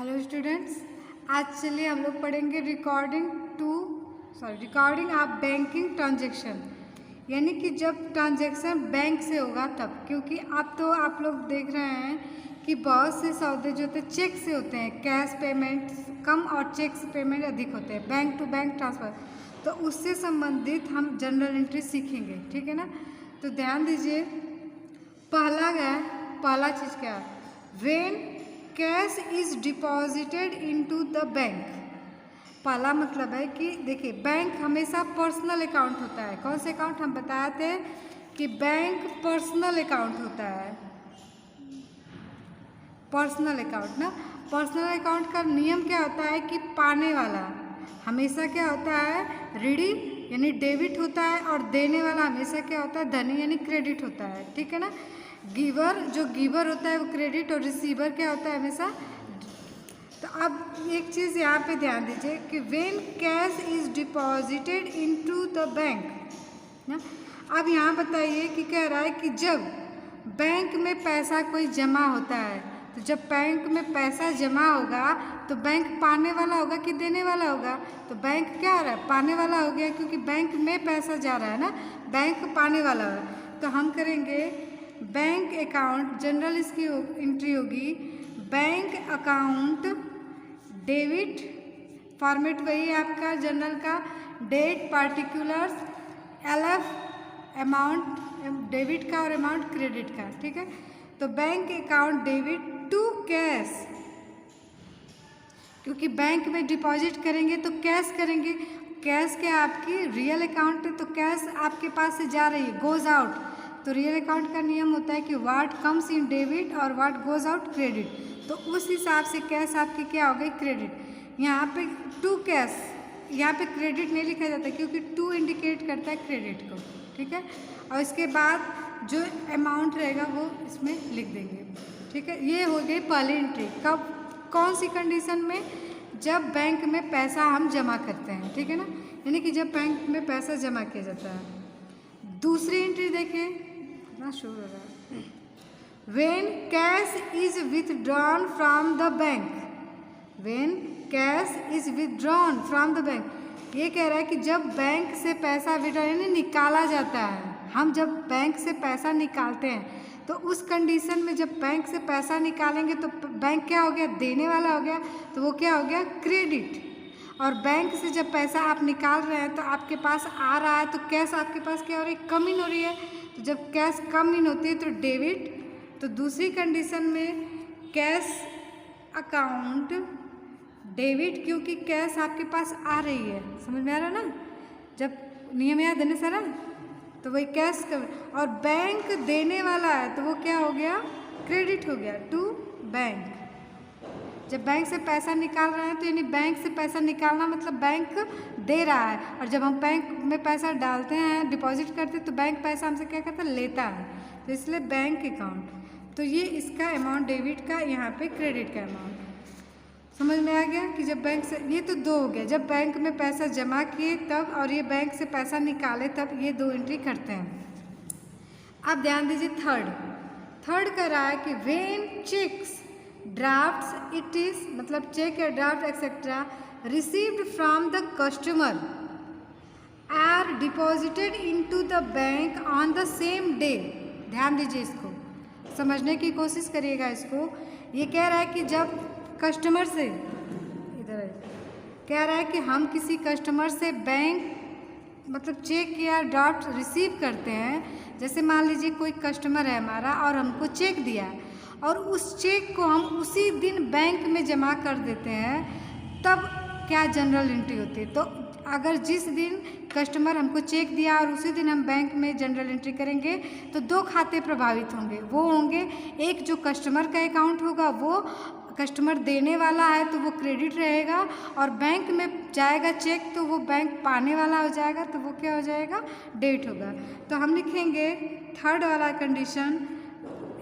Hello students, आज चलिए हम लोग पढ़ेंगे रिकॉर्डिंग ऑफ बैंकिंग ट्रांजैक्शन। यानी कि जब ट्रांजैक्शन बैंक से होगा तब, क्योंकि आप लोग देख रहे हैं कि बहुत से सौदे जो होते हैं चेक से होते हैं, कैश पेमेंट कम और चेक से पेमेंट अधिक होते हैं, बैंक टू बैंक ट्रांसफ़र। तो उससे संबंधित हम जनरल एंट्री सीखेंगे, ठीक है ना। तो ध्यान दीजिए, पहला चीज़ क्या है, when cash is deposited into the bank. पहला मतलब है कि देखिए, बैंक हमेशा पर्सनल अकाउंट होता है। कौन से अकाउंट हम बताए थे कि बैंक पर्सनल अकाउंट होता है, पर्सनल अकाउंट ना। पर्सनल अकाउंट का नियम क्या होता है कि पाने वाला हमेशा क्या होता है, ऋणी यानी डेबिट होता है, और देने वाला हमेशा क्या होता है, धनी यानी क्रेडिट होता है, ठीक है ना। जो गिवर होता है वो क्रेडिट, और रिसीवर क्या होता है हमेशा। तो अब एक चीज़ यहाँ पे ध्यान दीजिए कि when cash is deposited into the bank ना। अब यहाँ बताइए कि कह रहा है कि जब बैंक में पैसा कोई जमा होता है, तो जब बैंक में पैसा जमा होगा तो बैंक पाने वाला होगा कि देने वाला होगा। तो बैंक क्या हो रहा है, पाने वाला हो गया, क्योंकि बैंक में पैसा जा रहा है ना, बैंक पाने वाला होगा। तो हम करेंगे बैंक अकाउंट, जनरल इसकी एंट्री होगी बैंक अकाउंट डेबिट, फॉर्मेट वही है आपका जनरल का, date particulars, LF amount debit का और अमाउंट क्रेडिट का, ठीक है। तो bank account debit to cash, क्योंकि बैंक में डिपॉजिट करेंगे तो कैश करेंगे, कैश क्या आपकी रियल अकाउंट है, तो कैश आपके पास से जा रही है, गोज आउट। तो रियल अकाउंट का नियम होता है कि व्हाट कम्स इन डेबिट और व्हाट गोज आउट क्रेडिट। तो उस हिसाब से कैश आपकी क्या हो गई, क्रेडिट। यहाँ पे टू कैश, यहाँ पे क्रेडिट नहीं लिखा जाता क्योंकि टू इंडिकेट करता है क्रेडिट को, ठीक है। और इसके बाद जो अमाउंट रहेगा वो इसमें लिख देंगे, ठीक है। ये हो गई पहली एंट्री। कब, कौन सी कंडीशन में, जब बैंक में पैसा हम जमा करते हैं, ठीक है ना, यानी कि जब बैंक में पैसा जमा किया जाता है। दूसरी एंट्री देखिए, कितना शोर हो रहा है, when cash is withdrawn from the bank, when cash is withdrawn from the bank. ये कह रहा है कि जब बैंक से पैसा विड्रॉ यानी निकाला जाता है, हम जब बैंक से पैसा निकालते हैं तो उस कंडीशन में जब बैंक से पैसा निकालेंगे तो बैंक क्या हो गया, देने वाला हो गया, तो वो क्या हो गया, क्रेडिट। और बैंक से जब पैसा आप निकाल रहे हैं तो आपके पास आ रहा है, तो कैश आपके पास क्या हो रही है, कम इन हो रही है। तो जब कैश कम इन होती है तो डेबिट। तो दूसरी कंडीशन में कैश अकाउंट डेबिट, क्योंकि कैश आपके पास आ रही है, समझ में आ रहा है ना, जब नियम याद है ना सारा, तो वही कैश का। और बैंक देने वाला है तो वो क्या हो गया, क्रेडिट हो गया टू बैंक। जब बैंक से पैसा निकाल रहे हैं तो यानी बैंक से पैसा निकालना मतलब बैंक दे रहा है, और जब हम बैंक में पैसा डालते हैं, डिपॉजिट करते हैं, तो बैंक पैसा हमसे क्या करता है, लेता है। तो इसलिए बैंक अकाउंट, तो ये इसका अमाउंट डेबिट का, यहाँ पे क्रेडिट का अमाउंट। समझ में आ गया कि जब बैंक से, ये तो दो हो गया, जब बैंक में पैसा जमा किए तब, और ये बैंक से पैसा निकाले तब, ये दो एंट्री करते हैं। अब ध्यान दीजिए, थर्ड कर रहा है कि when cheques drafts it is, मतलब चेक या draft etcetera received from the customer are deposited into the bank on the same day. ध्यान दीजिए, इसको समझने की कोशिश करिएगा। इसको ये कह रहा है कि जब कस्टमर से, इधर कह रहा है कि हम किसी कस्टमर से बैंक मतलब चेक या ड्राफ्ट रिसीव करते हैं। जैसे मान लीजिए कोई कस्टमर है हमारा और हमको चेक दिया, और उस चेक को हम उसी दिन बैंक में जमा कर देते हैं, तब क्या जनरल एंट्री होती है। तो अगर जिस दिन कस्टमर हमको चेक दिया और उसी दिन हम बैंक में जनरल एंट्री करेंगे तो दो खाते प्रभावित होंगे। वो होंगे, एक जो कस्टमर का अकाउंट होगा वो कस्टमर देने वाला है तो वो क्रेडिट रहेगा, और बैंक में जाएगा चेक तो वो बैंक पाने वाला हो जाएगा, तो वो क्या हो जाएगा, डेबिट होगा। तो हम लिखेंगे थर्ड वाला कंडीशन।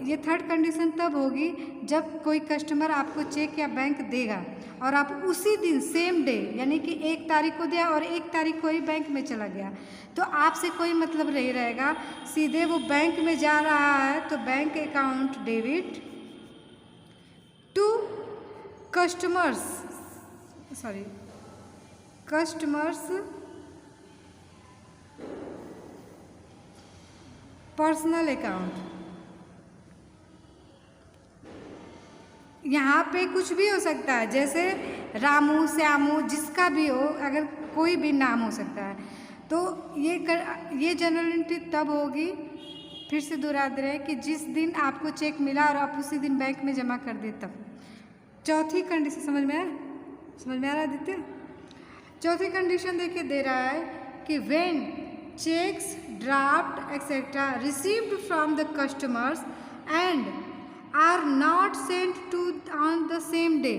ये थर्ड कंडीशन तब होगी जब कोई कस्टमर आपको चेक या बैंक देगा और आप उसी दिन सेम डे, यानी कि 1 तारीख को दिया और 1 तारीख को ही बैंक में चला गया, तो आपसे कोई मतलब नहीं रहेगा, सीधे वो बैंक में जा रहा है तो bank account debit to customers personal account. यहाँ पे कुछ भी हो सकता है, जैसे रामू, श्यामू, जिसका भी हो, अगर कोई भी नाम हो सकता है। तो ये जनरल एंट्री तब होगी, फिर से दोहरा दे रहे हैं, कि जिस दिन आपको चेक मिला और आप उसी दिन बैंक में जमा कर दे तब। चौथी कंडीशन समझ में आ रहा है आदित्य? चौथी कंडीशन देखिए दे रहा है कि when cheques, draft etcetera received from the customers and are not sent to on the same day.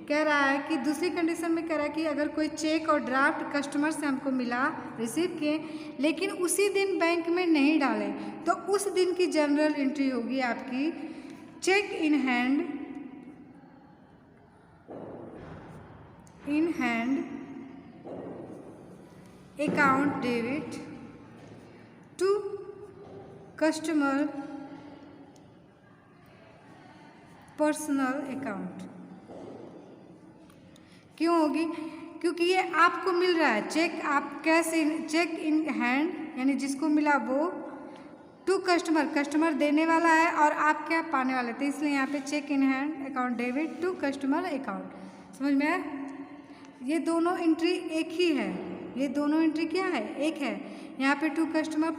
कह रहा है कि दूसरी कंडीशन में कह रहा है कि अगर कोई चेक और ड्राफ्ट कस्टमर से हमको मिला, रिसीव किए, लेकिन उसी दिन बैंक में नहीं डाले, तो उस दिन की जनरल एंट्री होगी आपकी cheque in hand account debit to customer personal account. क्यों होगी? क्योंकि ये आपको मिल रहा है चेक, आप चेक इन हैंड, यानी जिसको मिला वो, टू कस्टमर देने वाला है और आप क्या पाने वाले थे, इसलिए यहाँ पे cheque in hand account debit to customer account. समझ में आया? ये दोनों एंट्री एक ही है, ये दोनों एंट्री क्या है? एक है। यहाँ पे to customer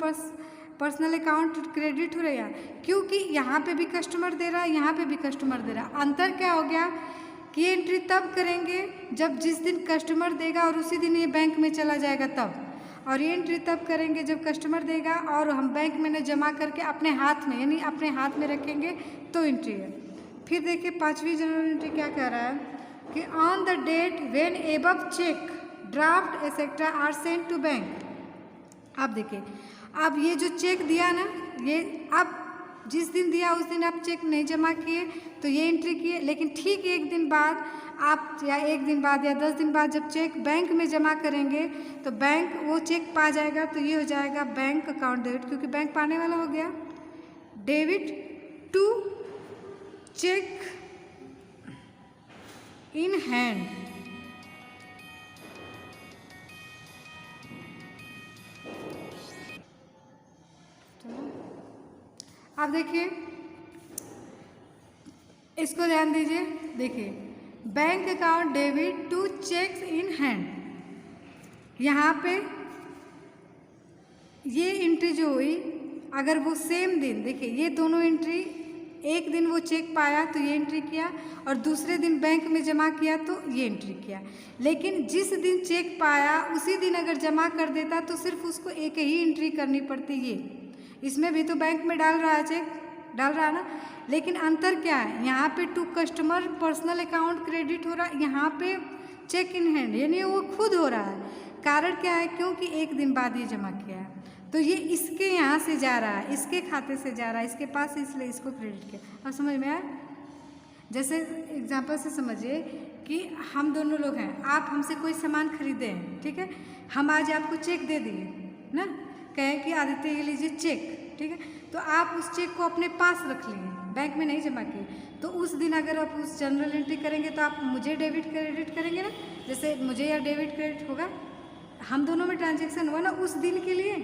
personal account credit हो रहा है, क्योंकि यहाँ पे भी कस्टमर दे रहा है, यहाँ पे भी कस्टमर दे रहा है। अंतर क्या हो गया कि ये एंट्री तब करेंगे जब जिस दिन कस्टमर देगा और उसी दिन ये बैंक में चला जाएगा तब, और ये एंट्री तब करेंगे जब कस्टमर देगा और हम बैंक में न जमा करके अपने हाथ में, यानी अपने हाथ में रखेंगे तो एंट्री है। फिर देखिए पांचवी जनरल एंट्री क्या कह रहा है कि on the date when above cheque, draft etcetera are sent to bank. आप देखिए, अब ये जो चेक दिया ना, ये अब जिस दिन दिया उस दिन आप चेक नहीं जमा किए तो ये एंट्री किए, लेकिन ठीक एक दिन बाद आप, या एक दिन बाद या 10 दिन बाद जब चेक बैंक में जमा करेंगे तो बैंक वो चेक पा जाएगा, तो ये हो जाएगा बैंक अकाउंट डेबिट, क्योंकि बैंक पाने वाला हो गया। Debit to cheque in hand, अब देखिए इसको ध्यान दीजिए। देखिए bank account debit to cheques in hand, यहाँ पे ये एंट्री जो हुई, अगर वो सेम दिन, देखिए ये दोनों एंट्री, एक दिन वो चेक पाया तो ये एंट्री किया और दूसरे दिन बैंक में जमा किया तो ये एंट्री किया। लेकिन जिस दिन चेक पाया उसी दिन अगर जमा कर देता तो सिर्फ उसको एक ही एंट्री करनी पड़ती। ये इसमें भी तो बैंक में डाल रहा है, चेक डाल रहा है ना, लेकिन अंतर क्या है, यहाँ पे to customer personal account credit हो रहा है, यहाँ पे चेक इन हैंड, यानी वो खुद हो रहा है। कारण क्या है? क्योंकि एक दिन बाद ये जमा किया है, तो ये इसके यहाँ से जा रहा है, इसके खाते से जा रहा है, इसके पास, इसलिए इसको क्रेडिट किया। अब समझ में आया? जैसे एग्जाम्पल से समझिए कि हम दोनों लोग हैं, आप हमसे कोई सामान खरीदे हैं, ठीक है, हम आज आपको चेक दे दिए ना, कहें कि आदित्य ये लीजिए चेक, ठीक है, तो आप उस चेक को अपने पास रख लिए, बैंक में नहीं जमा किए, तो उस दिन अगर आप उस जनरल एंट्री करेंगे तो आप मुझे डेबिट क्रेडिट करेंगे ना, जैसे मुझे या डेबिट क्रेडिट होगा, हम दोनों में ट्रांजैक्शन हुआ ना उस दिन के लिए,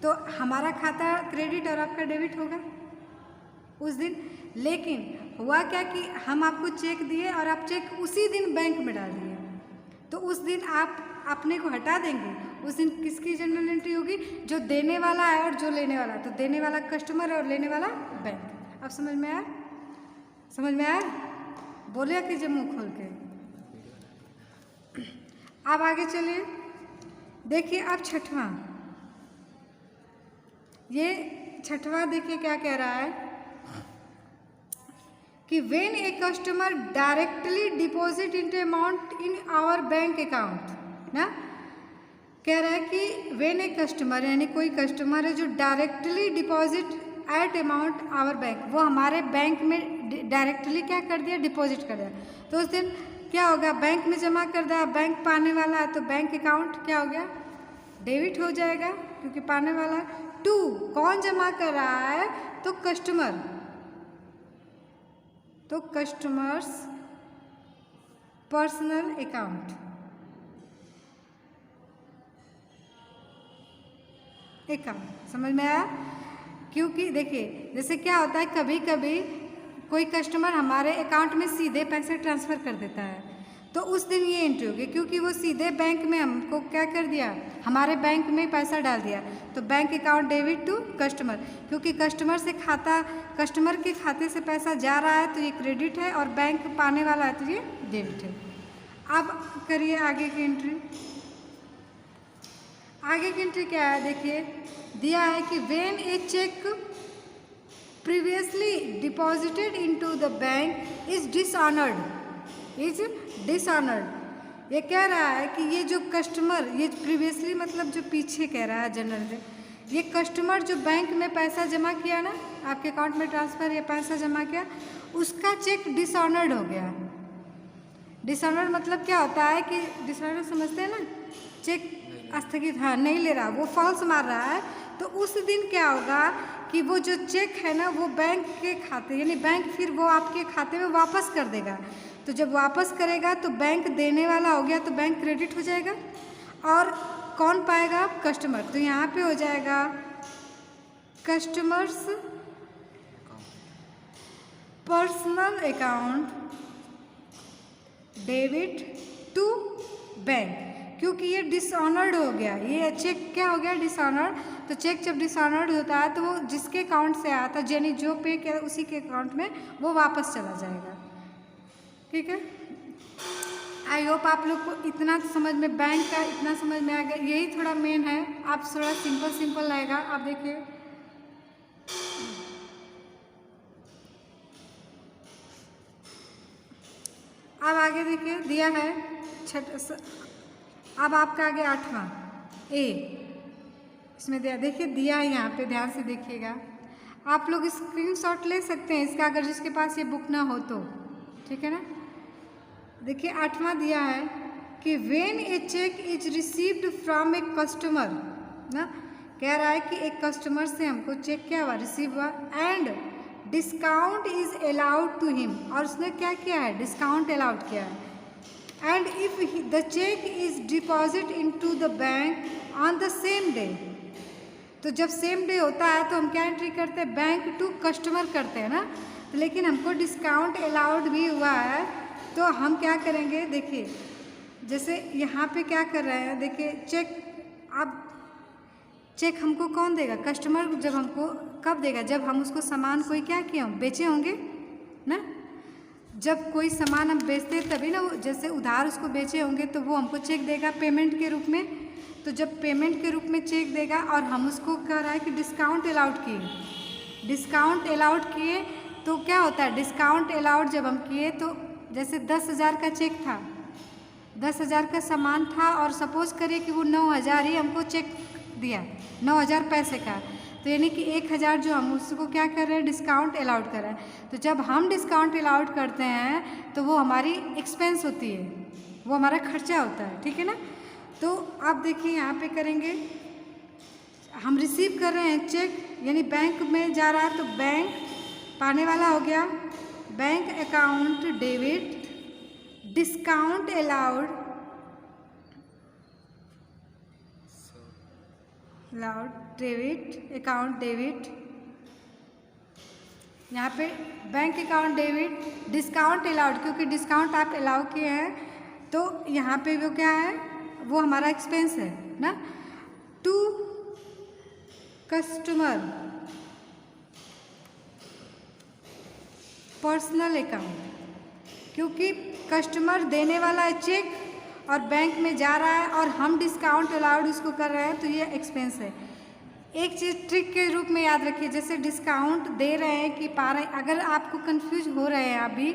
तो हमारा खाता क्रेडिट और आपका डेबिट होगा उस दिन। लेकिन हुआ क्या कि हम आपको चेक दिए और आप चेक उसी दिन बैंक में डाल दिए, तो उस दिन आप अपने को हटा देंगे, उस दिन किसकी जनरल एंट्री होगी? जो देने वाला है और जो लेने वाला है, तो देने वाला कस्टमर और लेने वाला बैंक। अब समझ में आया? समझ में आया? बोलिए कीजिए मुंह खोल के। अब आगे चलिए, देखिए अब छठवां, ये छठवां देखिए क्या कह रहा है कि when a customer directly deposit into amount in our bank account ना, कह रहा है कि व्हेन ए कस्टमर, यानी कोई कस्टमर है जो directly deposit at amount our bank, वो हमारे बैंक में डायरेक्टली क्या कर दिया? डिपॉजिट कर दिया, तो उस दिन क्या होगा? बैंक में जमा कर दिया, बैंक पाने वाला है तो बैंक अकाउंट क्या हो गया? डेबिट हो जाएगा, क्योंकि पाने वाला है। टू कौन जमा कर रहा है? तो कस्टमर, तो कस्टमर्स पर्सनल अकाउंट, समझ में आया? क्योंकि देखिए जैसे क्या होता है, कभी कभी कोई कस्टमर हमारे अकाउंट में सीधे पैसे ट्रांसफ़र कर देता है, तो उस दिन ये एंट्री होगी, क्योंकि वो सीधे बैंक में हमको क्या कर दिया, हमारे बैंक में पैसा डाल दिया, तो bank account debit to customer, क्योंकि कस्टमर के खाते से पैसा जा रहा है तो ये क्रेडिट है, और बैंक पाने वाला है तो ये डेबिट है। अब करिए आगे की एंट्री। आगे की एंट्री क्या है, देखिए दिया है कि when a cheque previously deposited into the bank is dishonoured, ये कह रहा है कि ये जो कस्टमर, ये प्रीवियसली मतलब जो पीछे कह रहा है जनरल, ये कस्टमर जो बैंक में पैसा जमा किया ना, आपके अकाउंट में ट्रांसफ़र या पैसा जमा किया, उसका चेक डिसऑनर्ड हो गया। डिसऑनर्ड मतलब क्या होता है कि डिसऑनर्ड समझते हैं ना, चेक स्थगित, हाँ नहीं ले रहा, वो फॉल्स मार रहा है, तो उस दिन क्या होगा कि वो जो चेक है ना वो बैंक के खाते, यानी बैंक फिर वो आपके खाते में वापस कर देगा। तो जब वापस करेगा तो बैंक देने वाला हो गया, तो बैंक क्रेडिट हो जाएगा, और कौन पाएगा, कस्टमर। तो यहाँ पे हो जाएगा customers personal account debit to bank, क्योंकि ये डिसऑनर्ड हो गया, ये चेक क्या हो गया, डिसऑनर्ड। तो चेक जब डिसऑनर्ड होता है तो वो जिसके अकाउंट से आया था, यानी जो पे किया उसी के अकाउंट में वो वापस चला जाएगा। ठीक है, आई होप आप लोग को इतना समझ में, बैंक का इतना समझ में आ गया, यही थोड़ा मेन है, आप थोड़ा सिंपल रहेगा। आप देखिए अब आगे देखिए दिया है अब आपका आगे 8वां ए, इसमें देखिए दिया है यहाँ पे, ध्यान से देखिएगा। आप लोग स्क्रीनशॉट ले सकते हैं इसका, अगर जिसके पास ये बुक ना हो तो, ठीक है ना। देखिए 8वां दिया है कि when a cheque is received from a customer, ना कह रहा है कि एक कस्टमर से हमको चेक क्या हुआ, रिसीव हुआ, and discount is allowed to him, और उसने क्या किया है, डिस्काउंट अलाउड किया है, and if the cheque is deposit into the bank on the same day. तो जब सेम डे होता है तो हम क्या एंट्री करते हैं, बैंक टू कस्टमर करते हैं ना, तो लेकिन हमको डिस्काउंट अलाउड भी हुआ है, तो हम क्या करेंगे, देखिए जैसे यहाँ पे क्या कर रहे हैं, देखिए चेक, अब चेक हमको कौन देगा, कस्टमर जब हमको कब देगा, जब हम उसको सामान कोई क्या किए हों, बेचे होंगे ना, जब कोई सामान हम बेचते हैं तभी ना, वो जैसे उधार उसको बेचे होंगे तो वो हमको चेक देगा पेमेंट के रूप में। तो जब पेमेंट के रूप में चेक देगा और हम उसको कह रहा है कि डिस्काउंट अलाउड किए, तो क्या होता है, डिस्काउंट अलाउड जब हम किए तो जैसे 10,000 का चेक था, 10,000 का सामान था, और सपोज़ करिए कि वो 9,000 ही हमको चेक दिया, 9,000 पैसे का, तो यानी कि 1,000 जो हम उसको क्या कर रहे हैं, डिस्काउंट अलाउड कर रहे हैं। तो जब हम डिस्काउंट अलाउड करते हैं तो वो हमारी एक्सपेंस होती है, वो हमारा खर्चा होता है, ठीक है ना। तो आप देखिए यहाँ पे करेंगे, हम रिसीव कर रहे हैं चेक, यानी बैंक में जा रहा है, तो बैंक पाने वाला हो गया, bank account debit, discount allowed debit, account debit, यहाँ पे bank account debit, discount allowed, क्योंकि डिस्काउंट आप अलाउ किए हैं, तो यहाँ पे वो क्या है, वो हमारा एक्सपेंस है ना, टू कस्टमर पर्सनल अकाउंट, क्योंकि कस्टमर देने वाला है चेक और बैंक में जा रहा है और हम डिस्काउंट अलाउड उसको कर रहे हैं, तो ये एक्सपेंस है। एक चीज़ ट्रिक के रूप में याद रखिए, जैसे डिस्काउंट दे रहे हैं कि पा रहे हैं, अगर आपको कंफ्यूज हो रहे हैं, अभी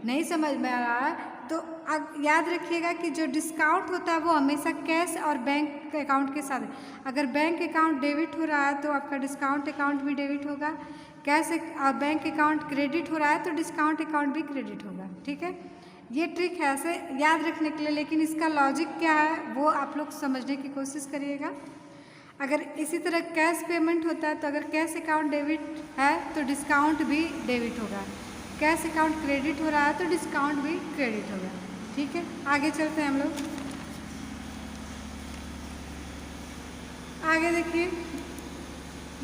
नहीं समझ में आ रहा है, तो अब याद रखिएगा कि जो डिस्काउंट होता है वो हमेशा कैश और बैंक अकाउंट के साथ है। अगर बैंक अकाउंट डेबिट हो रहा है तो आपका डिस्काउंट अकाउंट भी डेबिट होगा, कैश और बैंक अकाउंट क्रेडिट हो रहा है तो डिस्काउंट अकाउंट भी क्रेडिट होगा, ठीक है। ये ट्रिक है ऐसे याद रखने के लिए, लेकिन इसका लॉजिक क्या है वो आप लोग समझने की कोशिश करिएगा। अगर इसी तरह कैश पेमेंट होता है तो अगर कैश अकाउंट डेबिट है तो डिस्काउंट भी डेबिट होगा, कैश अकाउंट क्रेडिट हो रहा है तो डिस्काउंट भी क्रेडिट होगा, ठीक है, आगे चलते हैं हम लोग। आगे देखिए,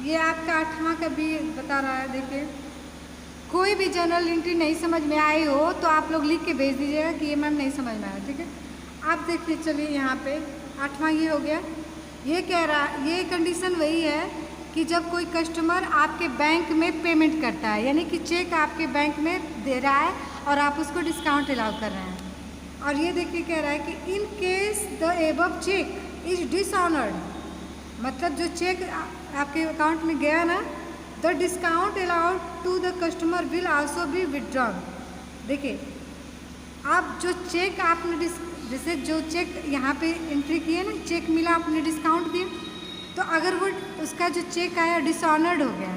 ये आपका 8वां का भी बता रहा है। देखिए, कोई भी जर्नल एंट्री नहीं समझ में आई हो तो आप लोग लिख के भेज दीजिएगा कि ये मैम नहीं समझ में आया। ठीक है, आप देखिए, चलिए यहाँ पे 8वां ये हो गया। ये कह रहा, ये कंडीशन वही है कि जब कोई कस्टमर आपके बैंक में पेमेंट करता है, यानी कि चेक आपके बैंक में दे रहा है और आप उसको डिस्काउंट अलाउ कर रहे हैं। और ये देखिए कह रहा है कि in case the above cheque is dishonoured, मतलब जो चेक आपके अकाउंट में गया ना, the discount allowed to the customer will also be withdrawn. देखिए, आप जो चेक आपने जैसे जो चेक यहाँ पे एंट्री किए ना, चेक मिला, आपने डिस्काउंट दिए, तो अगर वो उसका जो चेक आया डिसऑनर्ड हो गया,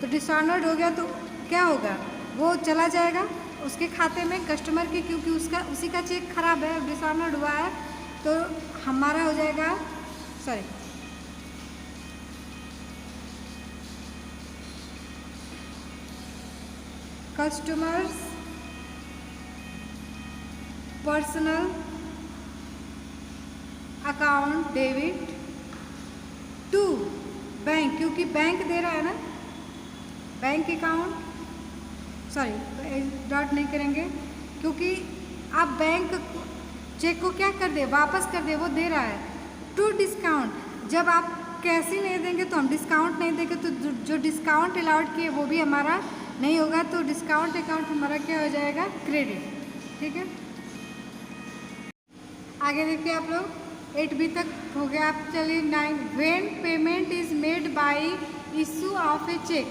तो डिसऑनर्ड हो गया तो क्या होगा, वो चला जाएगा उसके खाते में कस्टमर के, क्योंकि उसका उसी का चेक खराब है, डिसऑनर्ड हुआ है, तो हमारा हो जाएगा, sorry, customers personal account debit to bank, क्योंकि बैंक दे रहा है ना, बैंक अकाउंट, सॉरी डॉट नहीं करेंगे, क्योंकि आप बैंक चेक को क्या कर दे, वापस कर दे, वो दे रहा है। टू डिस्काउंट, जब आप कैश ही नहीं देंगे तो हम डिस्काउंट नहीं देंगे, तो जो डिस्काउंट अलाउड किए वो भी हमारा नहीं होगा, तो डिस्काउंट अकाउंट हमारा क्या हो जाएगा, क्रेडिट। ठीक है, आगे देखिए आप लोग, 8B तक हो गया। आप चलिए 9, when payment is made by issue of a cheque.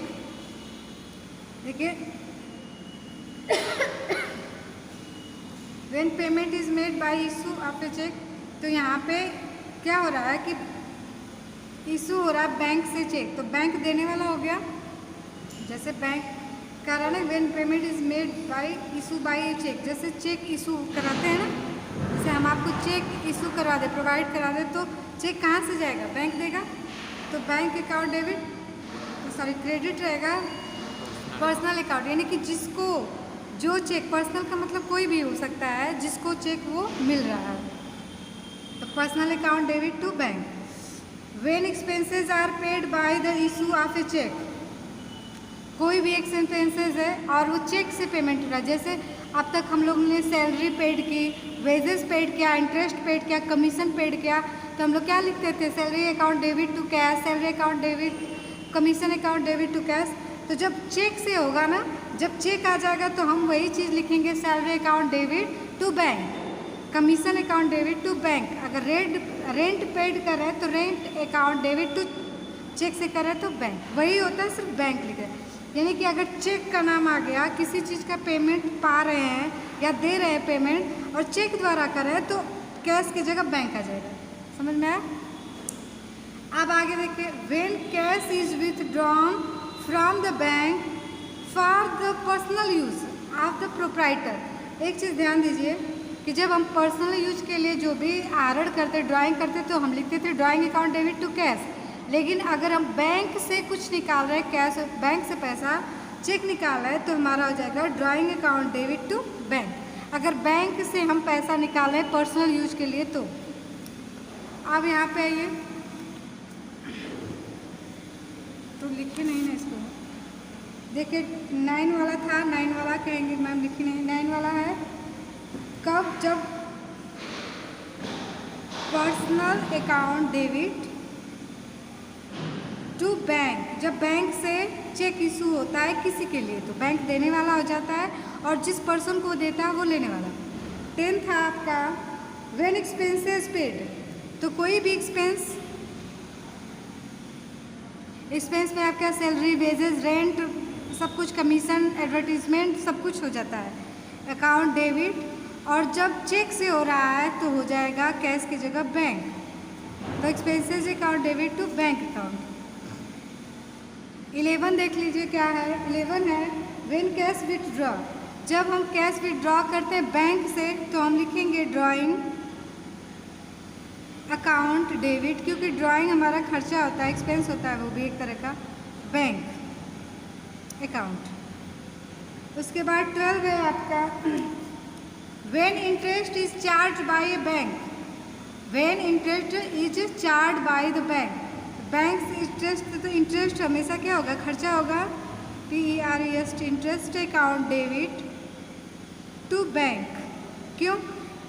देखिए, when payment is made by issue of a cheque, तो यहाँ पे क्या हो रहा है कि इशू हो रहा है बैंक से चेक, तो बैंक देने वाला हो गया, जैसे बैंक कह रहा है ना, when payment is made by issue by a cheque, जैसे चेक इशू कराते हैं ना, जैसे हम आपको चेक इशू करा दे, प्रोवाइड करा दे, तो चेक कहाँ से जाएगा, बैंक देगा, तो bank account debit, sorry credit रहेगा पर्सनल अकाउंट, यानी कि जिसको जो चेक, पर्सनल का मतलब कोई भी हो सकता है, जिसको चेक वो मिल रहा है, तो personal account debit to bank. When expenses are paid by the issue of a cheque, कोई भी एक्सपेंसेस है और वो चेक से पेमेंट हो रहा है, जैसे अब तक हम लोगों ने सैलरी पेड की, वेजेस पेड किया, इंटरेस्ट पेड किया, कमीशन पेड किया, तो हम लोग क्या लिखते थे, salary account debit to cash, salary account debit, commission account debit to cash. तो जब चेक से होगा ना, जब चेक आ जाएगा तो हम वही चीज़ लिखेंगे, salary account debit to bank, commission account debit to bank. अगर रेंट पेड कर रहे हैं तो rent account debit to, cheque से कर रहे हैं तो बैंक, वही होता है, सिर्फ बैंक लिख रहे हैं। यानी कि अगर चेक का नाम आ गया, किसी चीज़ का पेमेंट पा रहे हैं या दे रहे हैं पेमेंट और चेक द्वारा कर रहे हैं, तो कैश की जगह बैंक आ जाएगा। समझ में आया? अब आगे देखिए, when cash is withdrawn from the bank for the personal use of the proprietor. एक चीज़ ध्यान दीजिए कि जब हम पर्सनल यूज के लिए जो भी आहरण करते, ड्राइंग करते, तो हम लिखते थे drawing account debit to cash. लेकिन अगर हम बैंक से कुछ निकाल रहे हैं, कैश, बैंक से पैसा, चेक निकाल रहे हैं, तो हमारा हो जाएगा drawing account debit to bank. अगर बैंक से हम पैसा निकाल रहे हैं पर्सनल यूज के लिए, तो अब यहाँ पे आइए, तो लिखे नहीं ना इसको, देखिए 9 वाला था, 9 वाला कहेंगे मैम लिखी नहीं, 9 वाला है कब, जब personal account debit to bank, जब बैंक से चेक इशू होता है किसी के लिए, तो बैंक देने वाला हो जाता है और जिस पर्सन को देता है वो लेने वाला। 10 था आपका, व्हेन एक्सपेंसेस पेड, तो कोई भी एक्सपेंस में आपका सैलरी, वेजेस, रेंट, सब कुछ, कमीशन, एडवर्टीजमेंट, सब कुछ हो जाता है अकाउंट डेबिट, और जब चेक से हो रहा है तो हो जाएगा कैश की जगह बैंक, तो expenses account debit to bank account. 11 देख लीजिए क्या है, 11 है व्हेन कैश विथड्रॉ, जब हम कैश विथड्रॉ करते हैं बैंक से तो हम लिखेंगे ड्राइंग अकाउंट डेबिट, क्योंकि ड्राइंग हमारा खर्चा होता है, एक्सपेंस होता है, वो भी एक तरह का, बैंक अकाउंट। उसके बाद 12 है आपका when interest is charge by a bank, when interest is charge by the bank, bank से इंटरेस्ट, तो इंटरेस्ट हमेशा क्या होगा, खर्चा होगा, TEREST, interest account debit to bank. क्यों?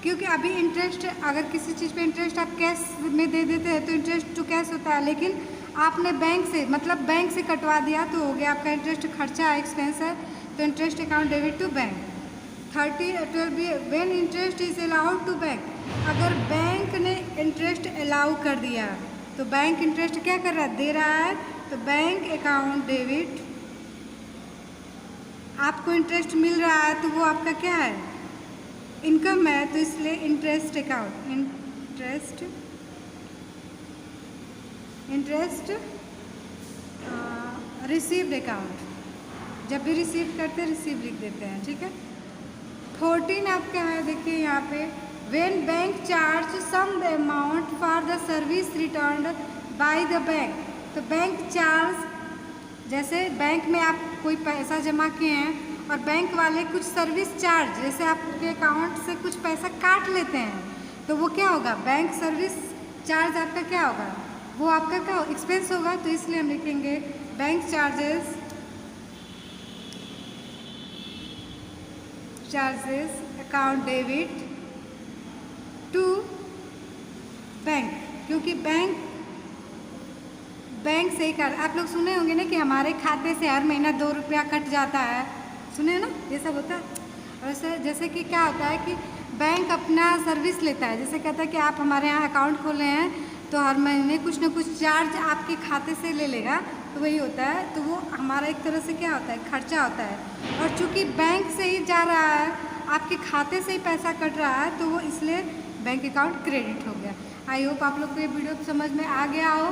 क्योंकि अभी इंटरेस्ट, अगर किसी चीज़ पे इंटरेस्ट आप कैश में दे देते हैं तो इंटरेस्ट टू कैश होता है, लेकिन आपने बैंक से, मतलब बैंक से कटवा दिया तो हो गया आपका इंटरेस्ट, खर्चा है, एक्सपेंस है, तो interest account debit to bank. 12 when interest is allowed to bank, अगर बैंक ने इंटरेस्ट अलाउ कर दिया तो बैंक इंटरेस्ट क्या कर रहा है, दे रहा है, तो बैंक अकाउंट डेबिट, आपको इंटरेस्ट मिल रहा है तो वो आपका क्या है, इनकम है, तो इसलिए interest account, interest received account, जब भी रिसीव करते हैं रिसीव लिख देते हैं, ठीक है। 14 आपका है, देखिए यहाँ पे, when bank charge some amount for the service returned by the bank, तो बैंक चार्ज, जैसे बैंक में आप कोई पैसा जमा किए हैं और बैंक वाले कुछ सर्विस चार्ज, जैसे आपके अकाउंट से कुछ पैसा काट लेते हैं, तो वो क्या होगा, बैंक सर्विस चार्ज आपका क्या होगा, वो आपका क्या एक्सपेंस होगा, तो इसलिए हम लिखेंगे bank charges account debit to bank, क्योंकि बैंक से ही कर, आप लोग सुने होंगे ना कि हमारे खाते से हर महीना 2 रुपया कट जाता है, सुने ना, ये सब होता है। वैसे जैसे कि क्या होता है कि बैंक अपना सर्विस लेता है, जैसे कहता है कि आप हमारे यहाँ अकाउंट खोले हैं तो हर महीने कुछ ना कुछ चार्ज आपके खाते से ले लेगा, तो वही होता है, तो वो हमारा एक तरह से क्या होता है, खर्चा होता है, और चूँकि बैंक से ही जा रहा है, आपके खाते से ही पैसा कट रहा है, तो वो इसलिए बैंक अकाउंट क्रेडिट हो गया। आई होप आप लोग को ये वीडियो समझ में आ गया हो।